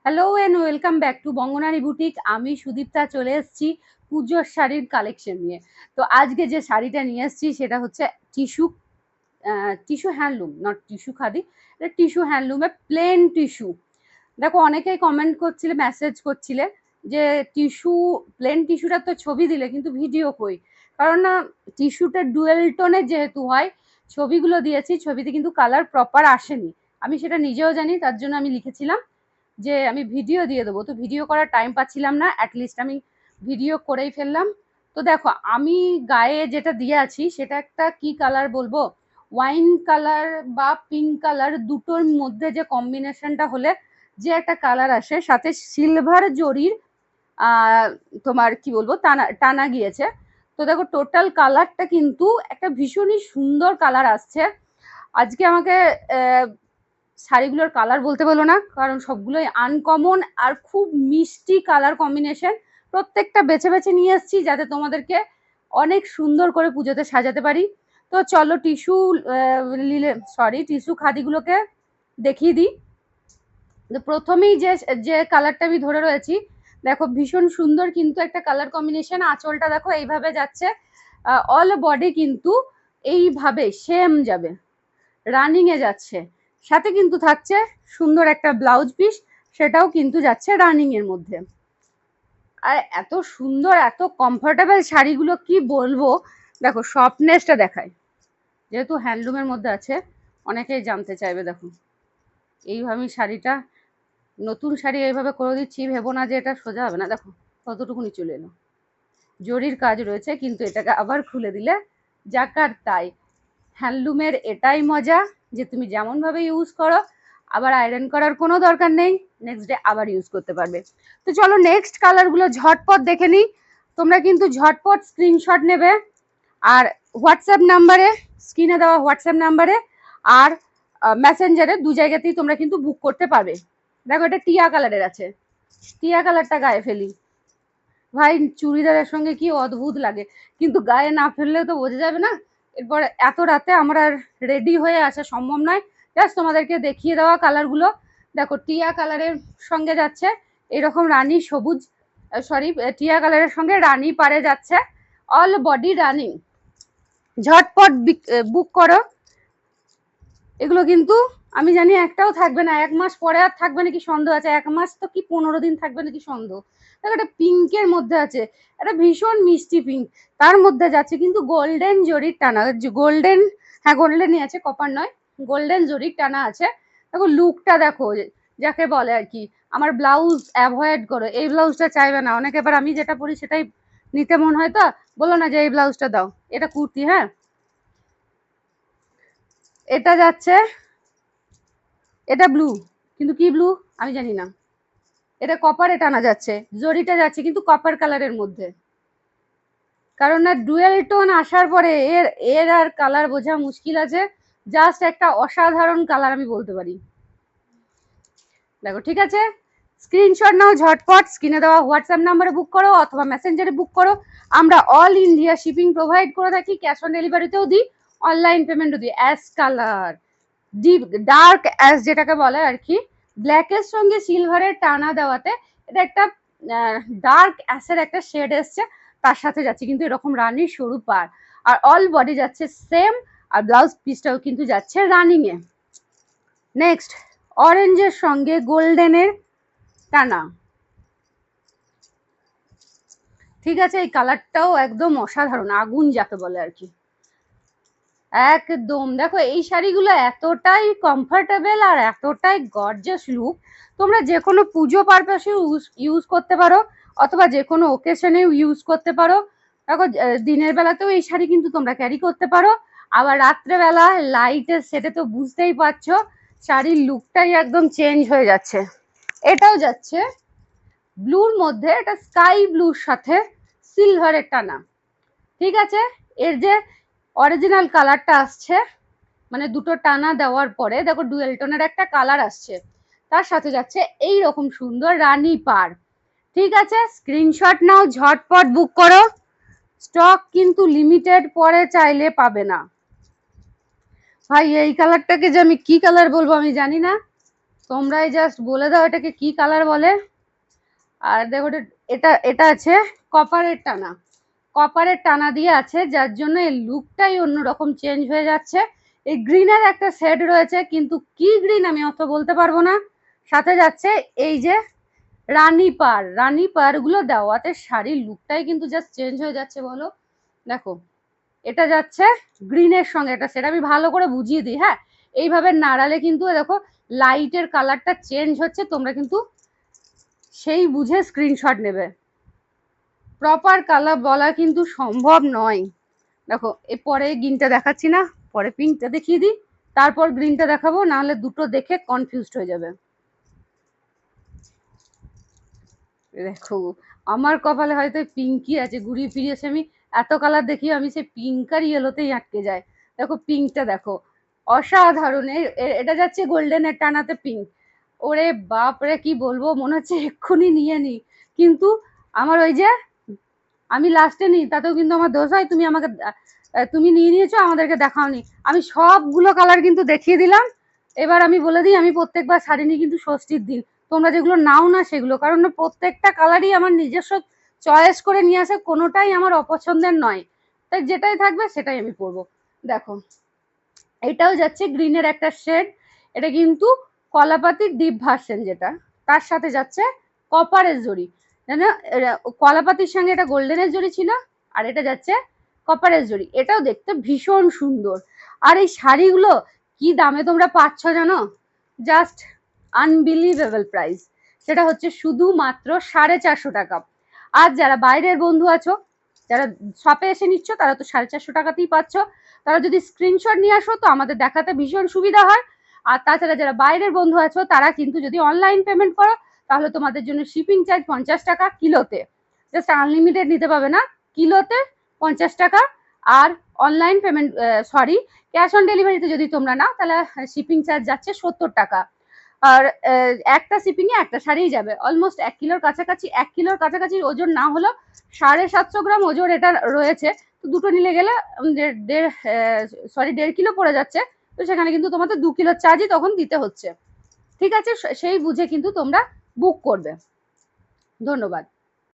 Hello and welcome back to Banganari boutique. আমি সুদীপ্তা চলে এসেছি পুজোর শাড়ির কালেকশন নিয়ে। তো আজকে যে শাড়িটা নিয়ে এসেছি সেটা হচ্ছে tissue tissue handloom, not tissue khadi, এটা টিস্যু হ্যান্ডলুমে প্লেন টিস্যু। দেখো অনেকেই কমেন্ট করছিলে, মেসেজ করছিলে যে টিস্যু প্লেন টিস্যুটা তো ছবি দিলে কিন্তু ভিডিও কই, কারণ না টিস্যুটা ডুয়েল টোনের যেহেতু হয়, ছবিগুলো দিয়েছি, ছবিতে কিন্তু কালার প্রপার আসেনি। আমি সেটা নিজেও জানি, তার জন্য আমি লিখেছিলাম যে আমি ভিডিও দিয়ে দেবো, তো ভিডিও করার টাইম পাচ্ছিলাম না, অ্যাটলিস্ট আমি ভিডিও করেই ফেললাম। তো দেখো আমি গায়ে যেটা দিয়ে আছি সেটা একটা কি কালার বলবো, ওয়াইন কালার বা পিঙ্ক কালার, দুটোর মধ্যে যে কম্বিনেশনটা হলে যে একটা কালার আসে, সাথে সিলভার জরির তোমার কি বলবো টানা টানা গিয়েছে। তো দেখো টোটাল কালারটা কিন্তু একটা ভীষণই সুন্দর কালার আসছে। আজকে আমাকে শাড়িগুলোর কালার বলতে বলো না, কারণ সবগুলোই আনকমন আর খুব মিষ্টি কালার কম্বিনেশন। প্রত্যেকটা বেছে বেছে নিয়ে এসেছি যাতে তোমাদেরকে অনেক সুন্দর করে পুজোতে সাজাতে পারি। তো চলো টিস্যু খাদিগুলোকে দেখিয়ে দিই। প্রথমেই যে যে কালারটা আমি ধরে রয়েছি, দেখো ভীষণ সুন্দর কিন্তু একটা কালার কম্বিনেশন। আঁচলটা দেখো এইভাবে যাচ্ছে, অল বডি কিন্তু এইভাবে সেম যাবে, রানিং এ যাচ্ছে। সাথে কিন্তু থাকছে সুন্দর একটা ব্লাউজ পিস, সেটাও কিন্তু যাচ্ছে রানিং এর মধ্যে। আর এত সুন্দর এত কমফোর্টেবল শাড়িগুলো কি বলবো। দেখো সফটনেসটা দেখায়, যেহেতু হ্যান্ডলুমের মধ্যে আছে অনেকেই জানতে চাইবে। দেখো এইভাবে শাড়িটা, নতুন শাড়ি এইভাবে করে দিচ্ছি, ভেবো না যে এটা সোজা হবে না। দেখো কতটুকুনি চলে এলো, জরির কাজ রয়েছে কিন্তু এটাকে আবার খুলে দিলে যাকার তাই। হ্যান্ডলুমের এটাই মজা যে তুমি যেমন ভাবে ইউজ করো, আবার আয়রন করার কোনো দরকার নেই, নেক্সট ডে আবার ইউজ করতে পারবে। তো চলো নেক্সট কালারগুলো ঝটপট দেখে নিই। তোমরা কিন্তু ঝটপট স্ক্রিনশট নেবে আর হোয়াটসঅ্যাপ নাম্বারে, স্ক্রিনে দেওয়া হোয়াটসঅ্যাপ নাম্বারে আর মেসেঞ্জারে, দু জায়গাতেই তোমরা কিন্তু বুক করতে পারবে। দেখো এটা টিয়া কালারের আছে, টিয়া কালারটা গায়ে ফেলি। ভাই চুড়িদারের সঙ্গে কি অদ্ভুত লাগে, কিন্তু গায়ে না ফেললেও তো বোঝা যাবে না। এরপর এত রাতে আমার আর রেডি হয়ে আসা সম্ভব নয়, জাস্ট তোমাদেরকে দেখিয়ে দেওয়া কালারগুলো। দেখো টিয়া কালারের সঙ্গে যাচ্ছে এরকম রানী সবুজ, সরি টিয়া কালারের সঙ্গে রানী পারে যাচ্ছে, অল বডি রানিং। ঝটপট বুক করো। এগুলো কিন্তু আমি জানি একটাও থাকবে না, 1 মাস পরে আর থাকবে নাকি সন্দেহ আছে, 1 মাস তো কি 15 দিন থাকবে নাকি সন্দেহ। দেখো এটা পিঙ্কের মধ্যে আছে, এটা ভীষণ মিষ্টি পিঙ্ক, তার মধ্যে যাচ্ছে কিন্তু গোল্ডেন জরির টানা, গোল্ডেন, হ্যাঁ গোল্ডেনই আছে, কপার নয়, গোল্ডেন জরির টানা আছে। দেখো লুকটা দেখো, যাকে বলে আর কি। আমার ব্লাউজ অ্যাভয়েড করো, এই ব্লাউজটা চাইবে না অনেকে, এবার আমি যেটা পরি সেটাই নিতে মন হয়, তো বলো না যে এই ব্লাউজটা দাও। এটা কুর্তি, হ্যাঁ এটা যাচ্ছে, এটা ব্লু, কিন্তু কি ব্লু আমি জানি না। এটা কপারে টানা যাচ্ছে, জরিটা যাচ্ছে কিন্তু কপার কালারের মধ্যে, কারণ না ডুয়েল টোন আসার পরে এর এর আর কালার বোঝা মুশকিল আছে। জাস্ট একটা অসাধারণ কালার আমি বলতে পারি। দেখো ঠিক আছে, স্ক্রিনশট নাও ঝটপট, স্ক্রিনে দেওয়া হোয়াটসঅ্যাপ নাম্বারে বুক করো অথবা মেসেঞ্জারে বুক করো। আমরা অল ইন্ডিয়া শিপিং প্রোভাইড করে থাকি, ক্যাশ অন ডেলিভারিতেও দিই, অনলাইন পেমেন্টও দিই। Ash colour, deep dark ash যেটাকে বলে আর কি, ব্ল্যাকের সঙ্গে সিলভারের টানা দেওয়াতে এটা একটা ডার্ক অ্যাশের একটা শেড এসছে, তার সাথে যাচ্ছে কিন্তু এরকম রানির সরু পার, আর অল বডি যাচ্ছে সেম, আর ব্লাউজ পিসটাও কিন্তু যাচ্ছে রানিং এ। নেক্সট অরেঞ্জের সঙ্গে গোল্ডেনের টানা, ঠিক আছে, এই কালারটাও একদম অসাধারণ, আগুন যাকে বলে আর কি। একদম দেখো এই শাড়িগুলো এতটাই কমফোর্টেবল আর এতটাই গর্জিয়াস লুক, তোমরা যে কোনো পুজো পারপাসে ইউজ করতে পারো অথবা যে কোনো ওকেশনেও ইউজ করতে পারো। দেখো দিনের বেলাতেও এই শাড়ি কিন্তু তোমরা ক্যারি করতে পারো, আবার রাত্রেবেলা লাইটের সেটে তো বুঝতেই পারছো শাড়ির লুকটাই একদম চেঞ্জ হয়ে যাচ্ছে। এটাও যাচ্ছে ব্লুর মধ্যে, এটা স্কাই ব্লুর সাথে সিলভারের টানা, ঠিক আছে। এর যে অরিজিনাল কালারটা আসছে, মানে দুটো টানা দেওয়ার পরে দেখো ডুয়েল টোনের একটা কালার আসছে, তার সাথে যাচ্ছে এই রকম সুন্দর রানী পার। ঠিক আছে, স্ক্রিনশট নাও ঝটপট বুক করো, স্টক কিন্তু লিমিটেড, পরে চাইলে পাবে না। ভাই এই কালারটাকে যে আমি কি কালার বলবো আমি জানি না, তোমরাই জাস্ট বলে দাও এটাকে কি কালার বলে। আর দেখো এটা এটা আছে কপারের টানা, কপারের টানা দিয়ে আছে, যার জন্য এই লুকটাই অন্যরকম চেঞ্জ হয়ে যাচ্ছে। এই গ্রিনের একটা শেড রয়েছে, কিন্তু কি গ্রিন আমি অত বলতে পারবো না। সাথে যাচ্ছে এই যে রানী পার গুলো দেওয়াতে শাড়ির লুকটাই কিন্তু জাস্ট চেঞ্জ হয়ে যাচ্ছে বলো। দেখো এটা যাচ্ছে গ্রিনের সঙ্গে, এটা সেটা আমি ভালো করে বুঝিয়ে দিই। হ্যাঁ, এইভাবে নাড়ালে কিন্তু দেখো লাইটের কালারটা চেঞ্জ হচ্ছে, তোমরা কিন্তু সেই বুঝে স্ক্রিনশট নেবে। প্রপার কালার বলা কিন্তু সম্ভব নয়। দেখো এরপরে গ্রিনটা দেখাচ্ছি না, পরে পিঙ্কটা দেখিয়ে দিই, তারপর গ্রিনটা দেখাবো, নাহলে দুটো দেখে কনফিউজড হয়ে যাবে। দেখো আমার কপালে হয়তো পিঙ্কই আছে, ঘুরিয়ে ফিরিয়ে আমি এত কালার দেখি আমি সেই পিঙ্ক আর ইয়েলোতেই আটকে যায়। দেখো পিঙ্কটা দেখো অসাধারণ, এটা যাচ্ছে গোল্ডেনের টানাতে পিঙ্ক। ওরে বাপরে কি বলবো, মনে হচ্ছে এক্ষুনি নিয়ে নি, কিন্তু আমার ওই যে আমি লাস্টে নিই তাতেও কিন্তু আমার দোষ হয়, তুমি আমাকে তুমি নিয়ে নিয়েছো আমাদেরকে দেখাওনি। আমি সবগুলো কালার কিন্তু দেখিয়ে দিলাম। এবার আমি বলে দিই আমি প্রত্যেকবার শাড়ি নিই কিন্তু ষষ্ঠীর দিন, তোমরা যেগুলো নাও না সেগুলো, কারণ প্রত্যেকটা কালারই আমার নিজস্ব চয়েস করে নিয়ে আসে, কোনোটাই আমার অপছন্দের নয়, তাই যেটাই থাকবে সেটাই আমি পরবো। দেখো এটাও যাচ্ছে গ্রিনের একটা শেড, এটা কিন্তু কলাপাতির ডিপ ভার্সন, যেটা তার সাথে যাচ্ছে কপারের জড়ি, জানো কলাপাতির সঙ্গে এটা গোল্ডেনের জড়ি ছিল, আর এটা যাচ্ছে কপারের জড়ি। এটাও দেখতে ভীষণ সুন্দর। আর এই শাড়িগুলো কি দামে তোমরা পাচ্ছ জানো, জাস্ট আনবিলিভেবল প্রাইস। সেটা হচ্ছে শুধুমাত্র 450 টাকা। আর যারা বাইরের বন্ধু আছো, যারা শপে এসে নিচ্ছ, তারা তো 450 টাকাতেই পাচ্ছ। তারা যদি স্ক্রিনশট নিয়ে আসো তো আমাদের দেখাতে ভীষণ সুবিধা হয়। আর তাছাড়া যারা বাইরের বন্ধু আছো তারা কিন্তু যদি অনলাইন পেমেন্ট করো তাহলে তোমাদের জন্য শিপিং চার্জ 50 টাকা কিলোতে, জাস্ট আনলিমিটেড নিতে পাবে না, কিলোতে 50 টাকা। আর online payment sorry cash on ডেলিভারিতে যদি তোমরা নাও তাহলে শিপিং চার্জ যাচ্ছে 70 টাকা। আর একটা শিপিং এ একটা শাড়িই যাবে, অলমোস্ট 1 কিলোর কাছাকাছি, 1 কিলোর কাছাকাছি ওজন না হলেও 750 গ্রাম ওজন এটা রয়েছে। তো দুটো নিলে গেলে দেড় কিলো পড়ে যাচ্ছে, তো সেখানে কিন্তু তোমাদের 2 কিলোর চার্জই তখন দিতে হচ্ছে। ঠিক আছে, সেই বুঝে কিন্তু তোমরা বুক করবে। ধন্যবাদ।